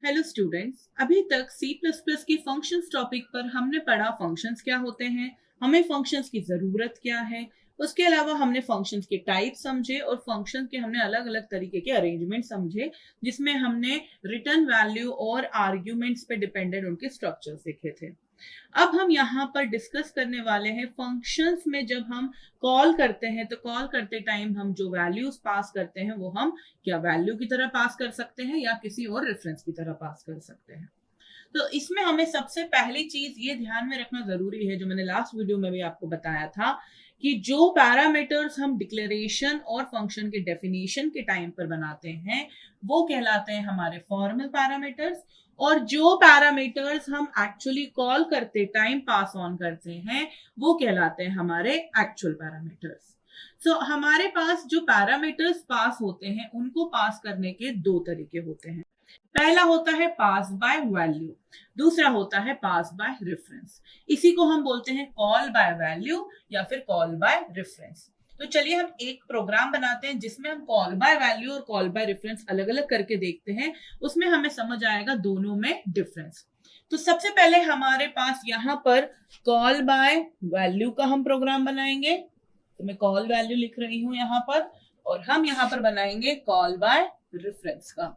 Hello students, अभी तक C++ की फंक्शंस टॉपिक पर हमने पढ़ा फंक्शंस क्या होते हैं, हमें फंक्शंस की ज़रूरत क्या है। उसके अलावा हमने फंक्शंस के टाइप समझे और फंक्शंस के हमने अलग अलग तरीके के अरेंजमेंट समझे, जिसमें हमने रिटर्न वैल्यू और आर्ग्यूमेंट्स पे डिपेंडेंट उनके स्ट्रक्चर्स देखे थे। अब हम यहाँ पर डिस्कस करने वाले हैं फंक्शंस में जब हम कॉल करते हैं तो कॉल करते टाइम हम जो वैल्यूज पास करते हैं वो हम क्या वैल्यू की तरह पास कर सकते हैं या किसी और रेफरेंस की तरह पास कर सकते हैं। तो इसमें हमें सबसे पहली चीज ये ध्यान में रखना जरूरी है, जो मैंने लास्ट वीडियो में भी आपको बताया था, कि जो पैरामीटर्स हम डिक्लेरेशन और फंक्शन के डेफिनेशन के टाइम पर बनाते हैं वो कहलाते हैं हमारे फॉर्मल पैरामीटर्स, और जो पैरामीटर्स हम एक्चुअली कॉल करते टाइम पास ऑन करते हैं वो कहलाते हैं हमारे एक्चुअल पैरामीटर्स। सो हमारे पास जो पैरामीटर्स पास होते हैं उनको पास करने के दो तरीके होते हैं। पहला होता है पास बाय वैल्यू, दूसरा होता है पास बाय रेफरेंस। इसी को हम बोलते हैं कॉल बाय वैल्यू या फिर कॉल बाय रेफरेंस। तो चलिए हम एक प्रोग्राम बनाते हैं जिसमें हम कॉल बाय वैल्यू और कॉल बाय रेफरेंस अलग अलग करके देखते हैं, उसमें हमें समझ आएगा दोनों में डिफरेंस। तो सबसे पहले हमारे पास यहाँ पर कॉल बाय वैल्यू का हम प्रोग्राम बनाएंगे। तो मैं कॉल वैल्यू लिख रही हूं यहाँ पर, और हम यहाँ पर बनाएंगे कॉल बाय रेफरेंस का।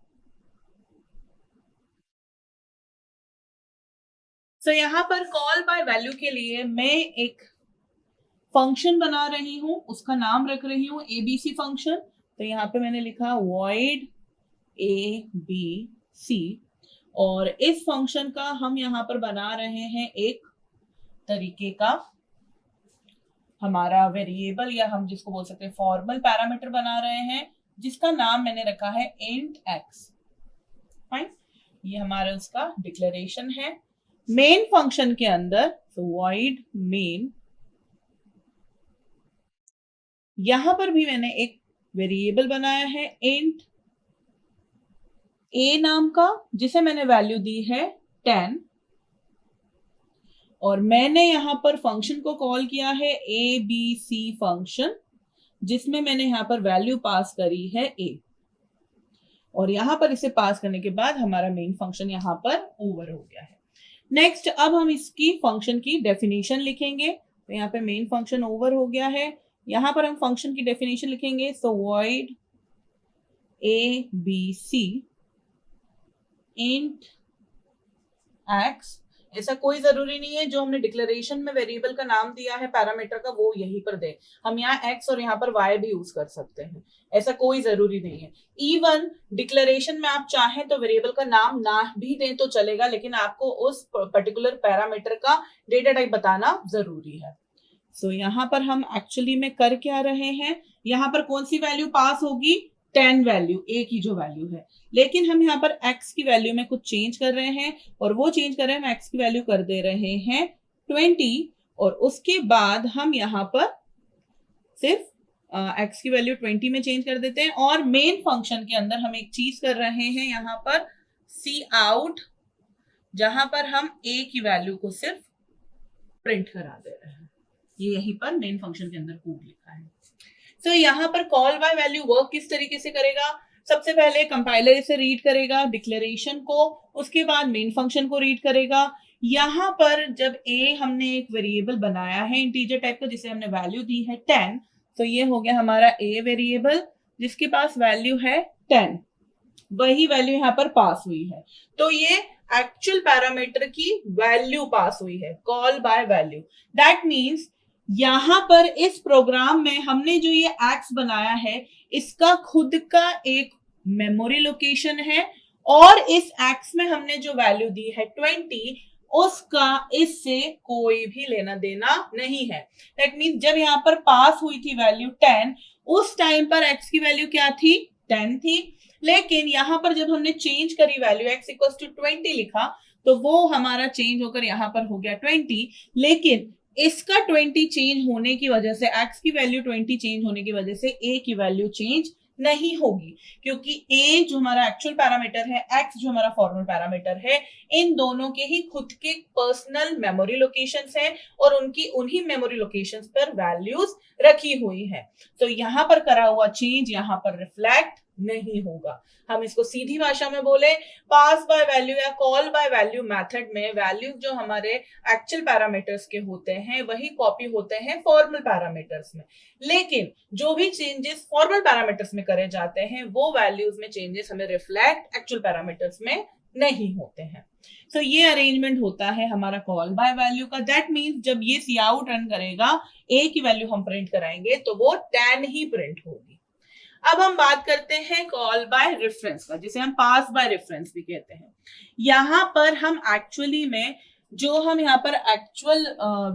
तो यहाँ पर कॉल बाय वैल्यू के लिए मैं एक फंक्शन बना रही हूं, उसका नाम रख रही हूं एबीसी फंक्शन। तो यहाँ पे मैंने लिखा void abc, और इस फंक्शन का हम यहाँ पर बना रहे हैं एक तरीके का हमारा वेरिएबल, या हम जिसको बोल सकते हैं फॉर्मल पैरामीटर बना रहे हैं, जिसका नाम मैंने रखा है int x। फाइन, ये हमारा उसका डिक्लेरेशन है। मेन फंक्शन के अंदर तो void main, यहां पर भी मैंने एक वेरिएबल बनाया है int a नाम का, जिसे मैंने वैल्यू दी है 10, और मैंने यहां पर फंक्शन को कॉल किया है abc फंक्शन, जिसमें मैंने यहां पर वैल्यू पास करी है a, और यहां पर इसे पास करने के बाद हमारा मेन फंक्शन यहां पर ओवर हो गया है। नेक्स्ट, अब हम इसकी फंक्शन की डेफिनेशन लिखेंगे। तो यहाँ पे मेन फंक्शन ओवर हो गया है, यहां पर हम फंक्शन की डेफिनेशन लिखेंगे। सो void abc int x। ऐसा कोई जरूरी नहीं है जो हमने डिक्लेरेशन में वेरिएबल का नाम दिया है पैरामीटर का वो यहीं पर दे, हम यहाँ x और यहाँ पर y भी यूज कर सकते हैं, ऐसा कोई जरूरी नहीं है। इवन डिक्लेरेशन में आप चाहें तो वेरिएबल का नाम ना भी दें तो चलेगा, लेकिन आपको उस पर्टिकुलर पैरामीटर का डेटा टाइप बताना जरूरी है। सो यहाँ पर हम एक्चुअली में कर क्या रहे हैं, यहाँ पर कौन सी वैल्यू पास होगी, 10 वैल्यू, a की जो वैल्यू है, लेकिन हम यहाँ पर x की वैल्यू में कुछ चेंज कर रहे हैं, और वो चेंज कर रहे हैं, हम x की वैल्यू कर दे रहे हैं 20, और उसके बाद हम यहाँ पर सिर्फ x की वैल्यू 20 में चेंज कर देते हैं, और मेन फंक्शन के अंदर हम एक चीज कर रहे हैं यहाँ पर सी आउट, जहां पर हम a की वैल्यू को सिर्फ प्रिंट करा दे रहे हैं। ये यहीं पर मेन फंक्शन के अंदर कोड लिखा है। तो यहाँ पर कॉल बाय वैल्यू वर्क किस तरीके से करेगा, सबसे पहले कंपाइलर इसे रीड करेगा डिक्लेरेशन को, उसके बाद मेन फंक्शन को रीड करेगा। यहाँ पर जब a हमने एक वेरिएबल बनाया है इंटीजर टाइप का, जिसे हमने वैल्यू दी है 10, तो ये हो गया हमारा a वेरिएबल जिसके पास वैल्यू है 10, वही वैल्यू यहाँ पर पास हुई है। तो ये एक्चुअल पैरामीटर की वैल्यू पास हुई है, call by value. That means यहां पर इस प्रोग्राम में हमने जो ये एक्स बनाया है इसका खुद का एक मेमोरी लोकेशन है, और इस एक्स में हमने जो वैल्यू दी है 20, उसका इससे कोई भी लेना देना नहीं है। दैट मीन्स जब यहाँ पर पास हुई थी वैल्यू 10, उस टाइम पर एक्स की वैल्यू क्या थी, 10 थी, लेकिन यहां पर जब हमने चेंज करी वैल्यू x इक्वल टू 20 लिखा, तो वो हमारा चेंज होकर यहां पर हो गया 20, लेकिन इसका 20 चेंज होने की वजह से, x की वैल्यू 20 चेंज होने की वजह से a की वैल्यू चेंज नहीं होगी, क्योंकि a जो हमारा एक्चुअल पैरामीटर है, x जो हमारा फॉर्मल पैरामीटर है, इन दोनों के ही खुद के पर्सनल मेमोरी लोकेशंस हैं, और उनकी उन्हीं मेमोरी लोकेशंस पर वैल्यूज रखी हुई है। तो यहां पर करा हुआ चेंज यहां पर रिफ्लेक्ट नहीं होगा। हम इसको सीधी भाषा में बोले, पास बाय वैल्यू या कॉल बाय वैल्यू मेथड में वैल्यू जो हमारे एक्चुअल पैरामीटर्स के होते हैं वही कॉपी होते हैं फॉर्मल पैरामीटर्स में, लेकिन जो भी चेंजेस फॉर्मल पैरामीटर्स में करे जाते हैं वो वैल्यूज में चेंजेस हमें रिफ्लेक्ट एक्चुअल पैरामीटर्स में नहीं होते हैं। तो ये अरेंजमेंट होता है हमारा कॉल बाय वैल्यू का। दैट मीन्स जब ये सी आउट रन करेगा, ए की वैल्यू हम प्रिंट कराएंगे तो वो 10 ही प्रिंट होगी। अब हम बात करते हैं कॉल बाय रेफरेंस का, जिसे हम पास बाय रेफरेंस भी कहते हैं। यहां पर हम एक्चुअली में जो हम यहाँ पर एक्चुअल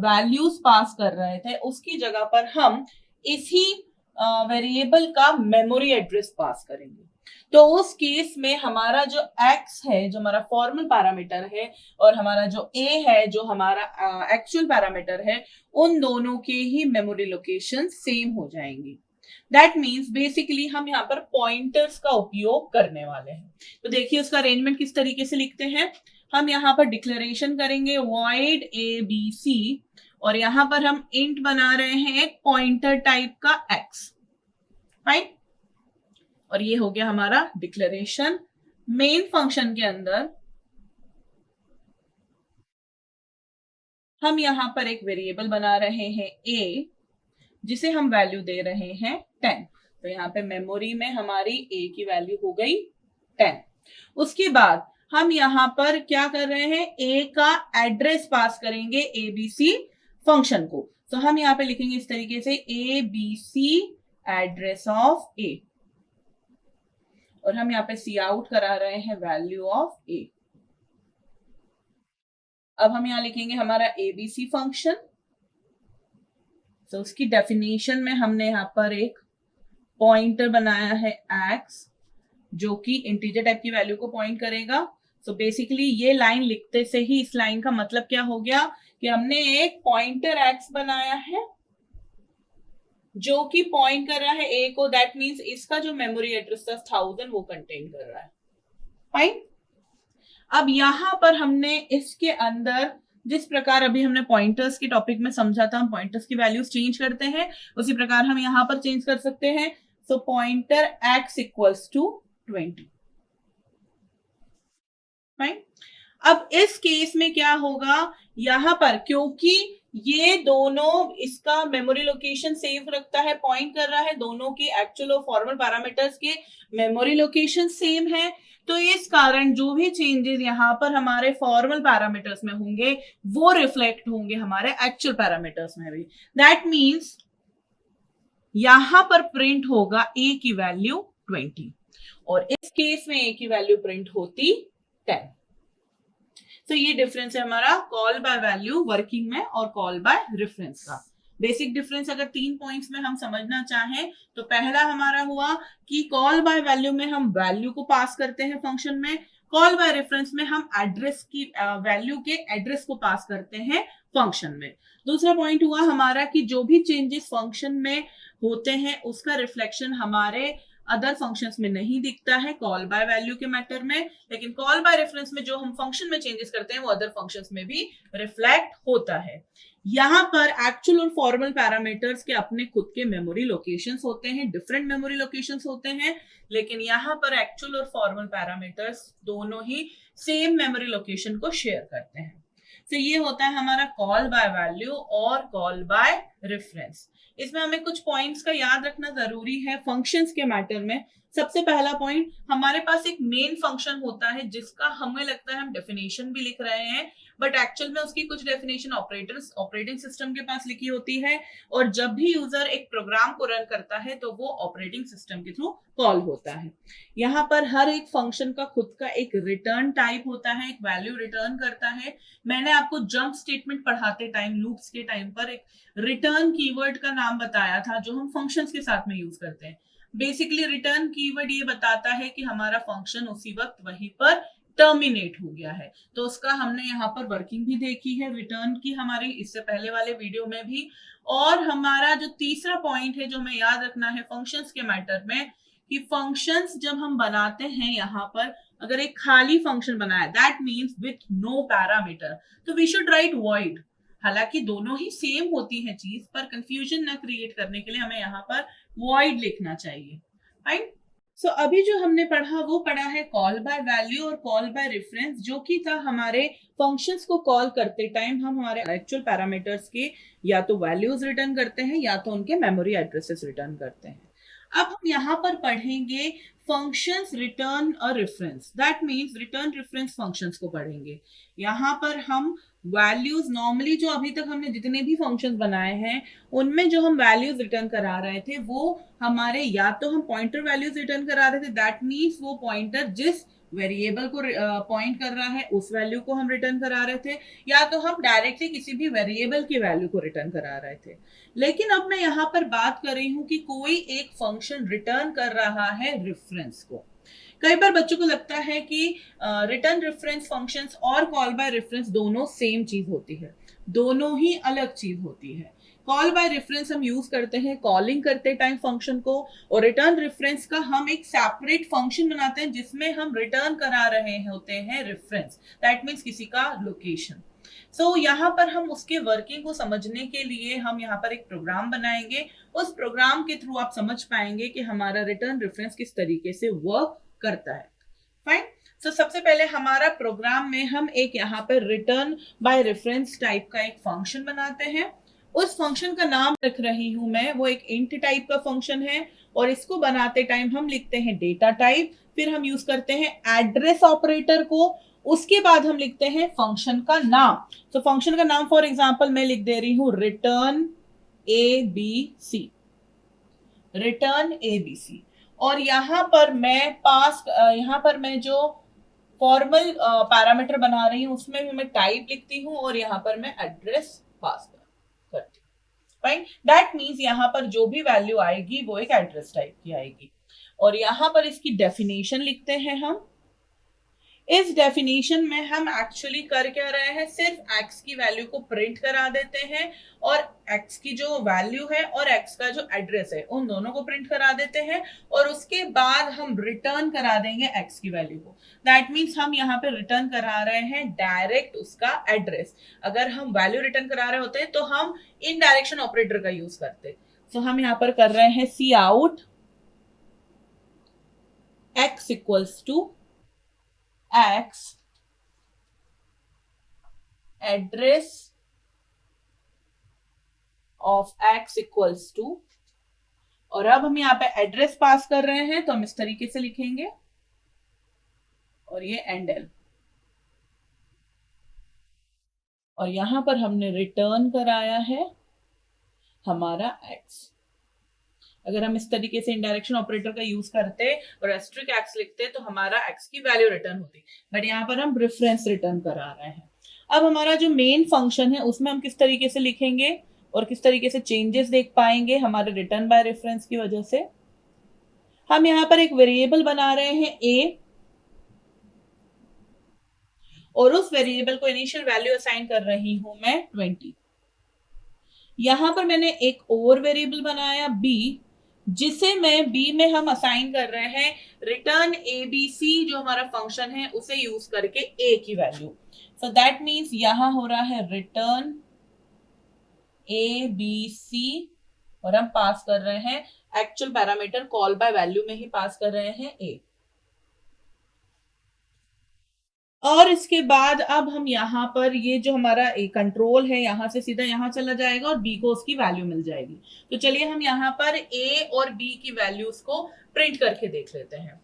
वैल्यूज पास कर रहे थे उसकी जगह पर हम इसी वेरिएबल का मेमोरी एड्रेस पास करेंगे। तो उस केस में हमारा जो x है, जो हमारा फॉर्मल पैरामीटर है, और हमारा जो a है, जो हमारा एक्चुअल पैरामीटर है, उन दोनों के ही मेमोरी लोकेशन सेम हो जाएंगी। दैट मीन्स बेसिकली हम यहाँ पर पॉइंटर्स का उपयोग करने वाले हैं। तो देखिए उसका अरेंजमेंट किस तरीके से लिखते हैं। हम यहाँ पर डिक्लेरेशन करेंगे void abc, और यहाँ पर हम इंट बना रहे हैं एक पॉइंटर टाइप का x, राइट। और ये हो गया हमारा डिक्लेरेशन। मेन फंक्शन के अंदर हम यहां पर एक वेरिएबल बना रहे हैं a, जिसे हम वैल्यू दे रहे हैं 10। तो यहाँ पे मेमोरी में हमारी a की वैल्यू हो गई 10। उसके बाद हम यहाँ पर क्या कर रहे हैं, a का एड्रेस पास करेंगे abc फंक्शन को। तो हम यहाँ पे लिखेंगे इस तरीके से abc एड्रेस ऑफ a, और हम यहाँ पे सी आउट करा रहे हैं वैल्यू ऑफ a। अब हम यहाँ लिखेंगे हमारा abc फंक्शन। तो उसकी डेफिनेशन में हमने यहाँ पर एक पॉइंटर बनाया है x, जो कि इंटीजर टाइप की वैल्यू को पॉइंट करेगा। सो बेसिकली ये लाइन लिखते से ही इस लाइन का मतलब क्या हो गया कि हमने एक पॉइंटर x बनाया है जो कि पॉइंट कर रहा है a को। दैट मींस इसका जो मेमोरी एड्रेस था 1000 वो कंटेन कर रहा है, फाइन। अब यहां पर हमने इसके अंदर जिस प्रकार अभी हमने पॉइंटर्स के टॉपिक में समझा था, हम पॉइंटर्स की वैल्यूज चेंज करते हैं, उसी प्रकार हम यहां पर चेंज कर सकते हैं। So pointer x equals to 20, fine. अब इस केस में क्या होगा, यहां पर क्योंकि ये दोनों इसका मेमोरी लोकेशन सेव रखता है, पॉइंट कर रहा है, दोनों की एक्चुअल और फॉर्मल पैरामीटर्स के मेमोरी लोकेशन सेम है, तो इस कारण जो भी चेंजेस यहाँ पर हमारे फॉर्मल पैरामीटर्स में होंगे वो रिफ्लेक्ट होंगे हमारे एक्चुअल पैरामीटर्स में भी। दैट मीन्स यहां पर प्रिंट होगा a की वैल्यू 20, और इस केस में a की वैल्यू प्रिंट होती 10। तो ये डिफरेंस है हमारा कॉल बाय वैल्यू वर्किंग में और कॉल बाय रेफरेंस का। बेसिक डिफरेंस अगर 3 पॉइंट्स में हम समझना चाहें तो पहला हमारा हुआ कि कॉल बाय वैल्यू में हम वैल्यू को पास करते हैं फंक्शन में, कॉल बाय रेफरेंस में हम एड्रेस की वैल्यू के एड्रेस को पास करते हैं फंक्शन में। दूसरा पॉइंट हुआ हमारा कि जो भी चेंजेस फंक्शन में होते हैं उसका रिफ्लेक्शन हमारे अदर फंक्शंस में नहीं दिखता है कॉल बाय वैल्यू के मैटर में, लेकिन कॉल बाय रेफरेंस में जो हम फंक्शन में चेंजेस करते हैं वो अदर फंक्शंस में भी रिफ्लेक्ट होता है। यहाँ पर एक्चुअल और फॉर्मल पैरामीटर्स के अपने खुद के मेमोरी लोकेशंस होते हैं, डिफरेंट मेमोरी लोकेशंस होते हैं, लेकिन यहाँ पर एक्चुअल और फॉर्मल पैरामीटर्स दोनों ही सेम मेमोरी लोकेशन को शेयर करते हैं। तो ये होता है हमारा कॉल बाय वैल्यू और कॉल बाय रेफरेंस। इसमें हमें कुछ पॉइंट्स का याद रखना जरूरी है फंक्शंस के मैटर में। सबसे पहला पॉइंट, हमारे पास एक मेन फंक्शन होता है जिसका हमें लगता है हम डेफिनेशन भी लिख रहे हैं, बट एक्चुअल में उसकी कुछ डेफिनेशन ऑपरेटिंग सिस्टम के पास लिखी होती है, और जब भी यूजर एक प्रोग्राम को रन करता है तो वो ऑपरेटिंग सिस्टम के थ्रू कॉल होता है। यहाँ पर हर एक फंक्शन का खुद का एक रिटर्न टाइप होता है, एक वैल्यू रिटर्न करता है। मैंने आपको जंप स्टेटमेंट पढ़ाते टाइम, लूप्स के टाइम पर एक रिटर्न कीवर्ड का नाम बताया था जो हम फंक्शंस के साथ में यूज करते हैं। बेसिकली रिटर्न कीवर्ड ये बताता है कि हमारा फंक्शन उसी वक्त वहीं पर टर्मिनेट हो गया है। तो उसका हमने यहाँ पर वर्किंग भी देखी है रिटर्न की हमारी इससे पहले वाले वीडियो में भी। और हमारा जो तीसरा पॉइंट है जो हमें याद रखना है फंक्शंस के मैटर में, कि फंक्शंस जब हम बनाते हैं यहाँ पर अगर एक खाली फंक्शन बनाया that means with no parameter, तो वी शुड राइट वॉइड। हालांकि दोनों ही सेम होती है चीज, पर कंफ्यूजन ना क्रिएट करने के लिए हमें यहाँ पर वॉइड लिखना चाहिए, राइट। सो अभी जो हमने पढ़ा वो पढ़ा है कॉल बाय वैल्यू और कॉल बाय रेफरेंस, जो कि था हमारे फंक्शंस को कॉल करते टाइम हम हमारे एक्चुअल पैरामीटर्स के या तो वैल्यूज रिटर्न करते हैं या तो उनके मेमोरी एड्रेसेस रिटर्न करते हैं। अब हम यहाँ पर पढ़ेंगे functions return a reference, that means return reference functions को पढ़ेंगे। यहाँ पर हम वैल्यूज नॉर्मली जो अभी तक हमने जितने भी फंक्शंस बनाए हैं उनमें जो हम वैल्यूज रिटर्न करा रहे थे वो हमारे या तो हम पॉइंटर वैल्यूज रिटर्न करा रहे थे, दैट मीन्स वो पॉइंटर जिस वेरिएबल को पॉइंट कर रहा है उस वैल्यू को हम रिटर्न करा रहे थे, या तो हम डायरेक्टली किसी भी वेरिएबल की वैल्यू को रिटर्न करा रहे थे। लेकिन अब मैं यहाँ पर बात कर रही हूँ कि कोई एक फंक्शन रिटर्न कर रहा है रेफरेंस को। कई बार बच्चों को लगता है कि रिटर्न रेफरेंस फंक्शंस और कॉल बाय रेफरेंस दोनों सेम चीज होती है, दोनों ही अलग चीज होती है। कॉल बाय रेफरेंस हम यूज करते हैं कॉलिंग करते टाइम फंक्शन को, और रिटर्न रेफरेंस का हम एक सेपरेट फंक्शन बनाते हैं जिसमें हम रिटर्न करा रहे होते हैं रेफरेंस, दैट मीन्स किसी का लोकेशन। सो यहाँ पर हम उसके वर्किंग को समझने के लिए हम यहाँ पर एक प्रोग्राम बनाएंगे। उस प्रोग्राम के थ्रू आप समझ पाएंगे कि हमारा रिटर्न रेफरेंस किस तरीके से वर्क करता है। फाइन। सो सबसे पहले हमारा प्रोग्राम में हम एक यहाँ पर रिटर्न बाय रेफरेंस टाइप का एक फंक्शन बनाते हैं। उस फंक्शन का नाम रख रही हूं मैं, वो एक इंट टाइप का फंक्शन है, और इसको बनाते टाइम हम लिखते हैं डेटा टाइप, फिर हम यूज करते हैं एड्रेस ऑपरेटर को, उसके बाद हम लिखते हैं फंक्शन का नाम। तो फंक्शन का नाम फॉर एग्जांपल मैं लिख दे रही हूं return A B C, return A B C. और यहां पर मैं यहां पर मैं जो फॉर्मल पैरामीटर बना रही हूं उसमें भी मैं टाइप लिखती हूं और यहां पर मैं एड्रेस पास करती हूँ। फाइन, दैट मीन्स यहां पर जो भी वैल्यू आएगी वो एक एड्रेस टाइप की आएगी। और यहां पर इसकी डेफिनेशन लिखते हैं हम। इस डेफिनेशन में हम एक्चुअली कर क्या रहे हैं, सिर्फ x की वैल्यू को प्रिंट करा देते हैं, और x की जो वैल्यू है और x का जो एड्रेस है उन दोनों को प्रिंट करा देते हैं, और उसके बाद हम रिटर्न करा देंगे x की वैल्यू को। दैट मीन्स हम यहाँ पे रिटर्न करा रहे हैं डायरेक्ट उसका एड्रेस। अगर हम वैल्यू रिटर्न करा रहे होते तो हम इन डायरेक्शन ऑपरेटर का यूज करते। तो हम यहाँ पर कर रहे हैं C out x equals to x address of x equals to, और अब हम यहाँ पे एड्रेस पास कर रहे हैं तो हम इस तरीके से लिखेंगे, और ये एंड एल, और यहां पर हमने रिटर्न कराया है हमारा x। अगर हम इस तरीके से इंडायरेक्शन ऑपरेटर का यूज करते और एस्ट्रिक एक्स लिखते तो हमारा x की वैल्यू रिटर्न होती, बट यहाँ पर हम रेफरेंस रिटर्न करा रहे हैं। अब हमारा जो मेन फंक्शन है उसमें हम किस तरीके से लिखेंगे और किस तरीके से चेंजेस देख पाएंगे हमारे रिटर्न बाय रेफरेंस की वजह से। हम यहाँ पर एक वेरिएबल बना रहे हैं a, और उस वेरिएबल को इनिशियल वैल्यू असाइन कर रही हूं मैं 20। यहां पर मैंने एक और वेरिएबल बनाया b, जिसे मैं b में हम असाइन कर रहे हैं रिटर्न ए बी सी, जो हमारा फंक्शन है उसे यूज करके a की वैल्यू। सो दैट मीन्स यहां हो रहा है रिटर्न ए बी सी, और हम पास कर रहे हैं actual parameter call by value में ही पास कर रहे हैं a। और इसके बाद अब हम यहाँ पर ये जो हमारा ए कंट्रोल है यहाँ से सीधा यहाँ चला जाएगा और बी को उसकी वैल्यू मिल जाएगी। तो चलिए हम यहाँ पर ए और बी की वैल्यूज को प्रिंट करके देख लेते हैं।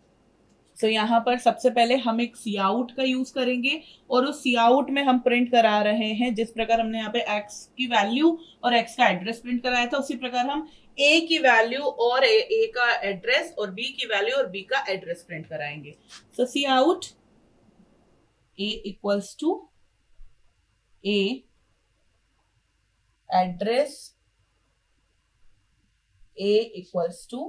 तो यहाँ पर सबसे पहले हम एक सी आउट का यूज करेंगे, और उस सी आउट में हम प्रिंट करा रहे हैं जिस प्रकार हमने यहाँ पे एक्स की वैल्यू और एक्स का एड्रेस प्रिंट कराया था उसी प्रकार हम ए की वैल्यू और ए का एड्रेस और बी की वैल्यू और बी का एड्रेस प्रिंट कराएंगे। So C out a equals to a address a equals to,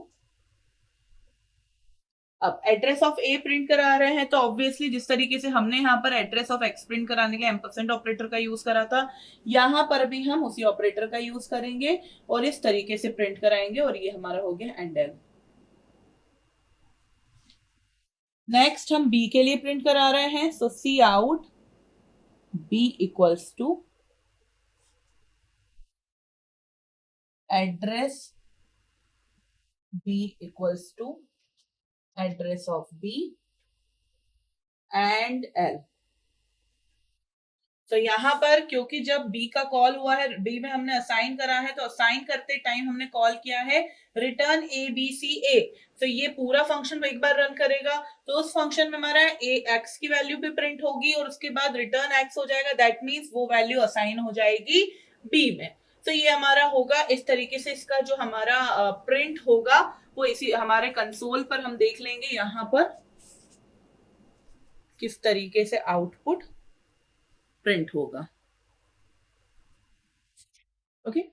अब एड्रेस ऑफ ए प्रिंट करा रहे हैं तो ऑब्वियसली जिस तरीके से हमने यहाँ पर एड्रेस ऑफ एक्स प्रिंट कराने के लिए एम्परसेंड ऑपरेटर का यूज करा था, यहाँ पर भी हम उसी ऑपरेटर का यूज करेंगे और इस तरीके से प्रिंट कराएंगे, और ये हमारा हो गया एंड एल। नेक्स्ट हम बी के लिए प्रिंट करा रहे हैं, so C out B equals to address b equals to address of B end L. तो यहां पर क्योंकि जब बी का कॉल हुआ है, बी में हमने असाइन करा है, तो असाइन करते टाइम हमने कॉल किया है रिटर्न ए बी सी ए। तो ये पूरा फंक्शन एक बार रन करेगा, तो उस फंक्शन में हमारा ए एक्स की वैल्यू भी प्रिंट होगी और उसके बाद रिटर्न एक्स हो जाएगा। दैट मीन्स वो वैल्यू असाइन हो जाएगी बी में। तो ये हमारा होगा इस तरीके से, इसका जो हमारा प्रिंट होगा वो इसी हमारे कंसोल पर हम देख लेंगे यहां पर किस तरीके से आउटपुट प्रिंट होगा। ओके,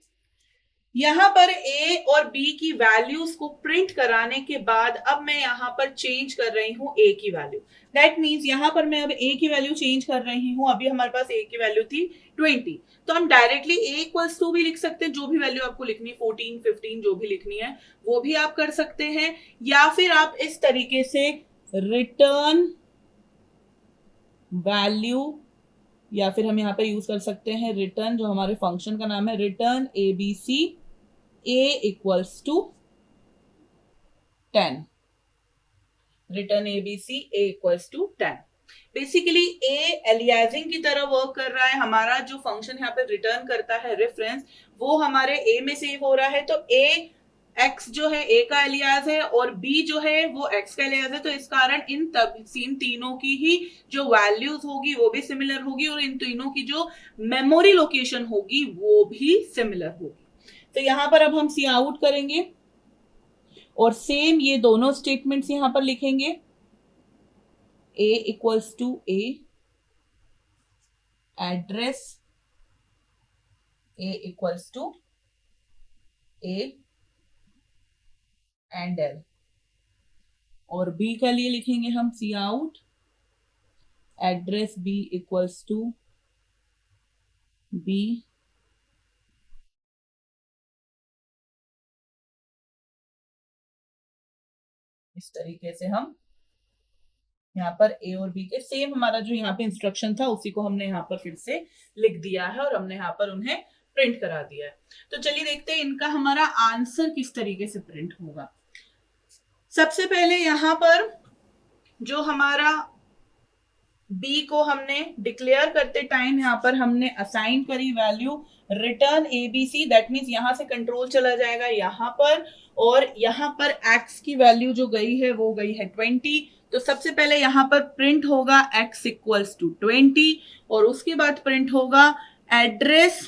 यहां पर ए और बी की वैल्यूज को प्रिंट कराने के बाद अब मैं यहां पर चेंज कर रही हूं ए की वैल्यू। दैट मींस यहां पर मैं अब ए की वैल्यू चेंज कर रही हूं। अभी हमारे पास ए की वैल्यू थी 20, तो हम डायरेक्टली ए इक्वल्स टू भी लिख सकते हैं, जो भी वैल्यू आपको लिखनी, 14 15 जो भी लिखनी है वो भी आप कर सकते हैं। या फिर आप इस तरीके से रिटर्न वैल्यू, या फिर हम यहाँ पे यूज कर सकते हैं रिटर्न, जो हमारे फंक्शन का नाम है return A B C A equals to 10। Return A B C A equals to 10। Basically a aliasing की तरह वर्क कर रहा है। हमारा जो फंक्शन यहाँ पे रिटर्न करता है रेफरेंस, वो हमारे ए में सेव हो रहा है। तो ए एक्स जो है ए का एलियाज है और बी जो है वो एक्स का एलियाज है। तो इस कारण इन तीनों की ही जो वैल्यूज होगी वो भी सिमिलर होगी और इन तीनों की जो मेमोरी लोकेशन होगी वो भी सिमिलर होगी। तो यहां पर अब हम सी आउट करेंगे और सेम ये दोनों स्टेटमेंट्स यहां पर लिखेंगे। A equals to A, address A equals to A end L, और बी के लिए लिखेंगे हम C out address B equals to B इस तरीके से हम यहाँ पर ए और बी के सेम हमारा जो यहाँ पे इंस्ट्रक्शन था उसी को हमने यहाँ पर फिर से लिख दिया है और हमने यहाँ पर उन्हें प्रिंट करा दिया है। तो चलिए देखते हैं इनका हमारा आंसर किस तरीके से प्रिंट होगा। सबसे पहले यहाँ पर जो हमारा बी को हमने डिक्लेयर करते टाइम यहाँ पर हमने असाइन करी value return A B C. That means यहां से कंट्रोल चला जाएगा यहाँ पर, और यहाँ पर एक्स की वैल्यू जो गई है वो गई है 20। तो सबसे पहले यहाँ पर प्रिंट होगा x इक्वल्स टू 20 और उसके बाद प्रिंट होगा address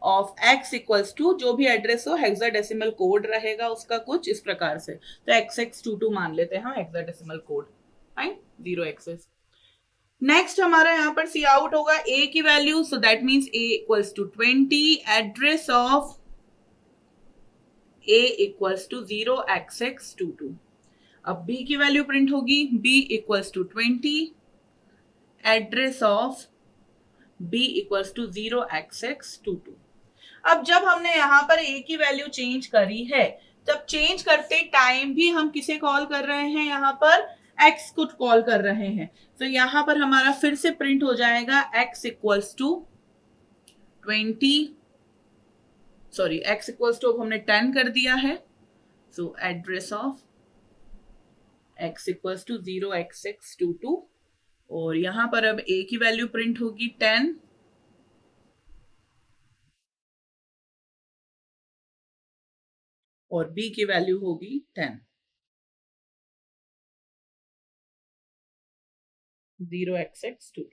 of x equals to जो भी एड्रेस हो, हेक्साडेसिमल कोड रहेगा उसका कुछ इस प्रकार से। तो XX22 मान लेते हैं हम hexadecimal code, fine, 0xs। Next हमारा यहाँ पर सी आउट होगा a की value, so that means a equals to 20, address of a equals to 0xx22। अब b की वैल्यू प्रिंट होगी b equals to 20, address of b equals to 0xx22। अब जब हमने यहां पर a की वैल्यू चेंज करी है, तब चेंज करते टाइम भी हम किसे कॉल कर रहे हैं, यहां पर x को कॉल कर रहे हैं। तो यहां पर हमारा फिर से प्रिंट हो जाएगा x equals to 20, sorry x equals to अब हमने 10 कर दिया है। So address of x equals to 0xx22 और यहां पर अब a की वैल्यू प्रिंट होगी 10 और b की वैल्यू होगी 10, 0xx22।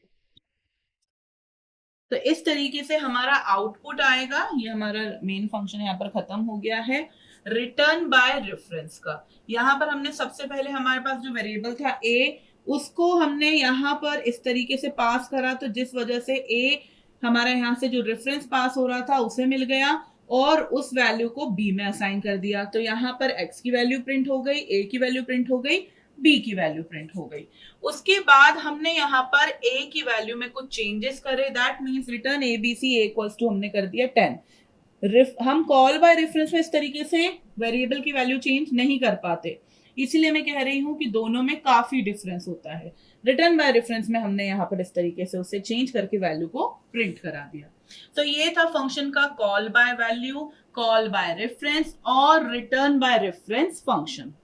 तो इस तरीके से हमारा आउटपुट आएगा। ये हमारा मेन फंक्शन यहाँ पर खत्म हो गया है रिटर्न बाय रेफरेंस का। यहाँ पर हमने सबसे पहले हमारे पास जो वेरिएबल था a, उसको हमने यहाँ पर इस तरीके से पास करा, तो जिस वजह से a हमारा यहाँ से जो रेफरेंस पास हो रहा था उसे मिल गया और उस वैल्यू को b में असाइन कर दिया। तो यहाँ पर x की वैल्यू प्रिंट हो गई, a की वैल्यू प्रिंट हो गई, b की वैल्यू प्रिंट हो गई। उसके बाद हमने यहाँ पर a की वैल्यू में कुछ चेंजेस करे। That means return A B C equals to हमने कर दिया 10। हम कॉल बाय रेफरेंस में इस तरीके से वेरिएबल की वैल्यू चेंज नहीं कर पाते, इसीलिए मैं कह रही हूं कि दोनों में काफी डिफरेंस होता है। रिटर्न बाय रेफरेंस में हमने यहाँ पर इस तरीके से उसे चेंज करके वैल्यू को प्रिंट करा दिया। तो ये था फंक्शन का call by value, call by reference और रिटर्न बाय रेफरेंस फंक्शन।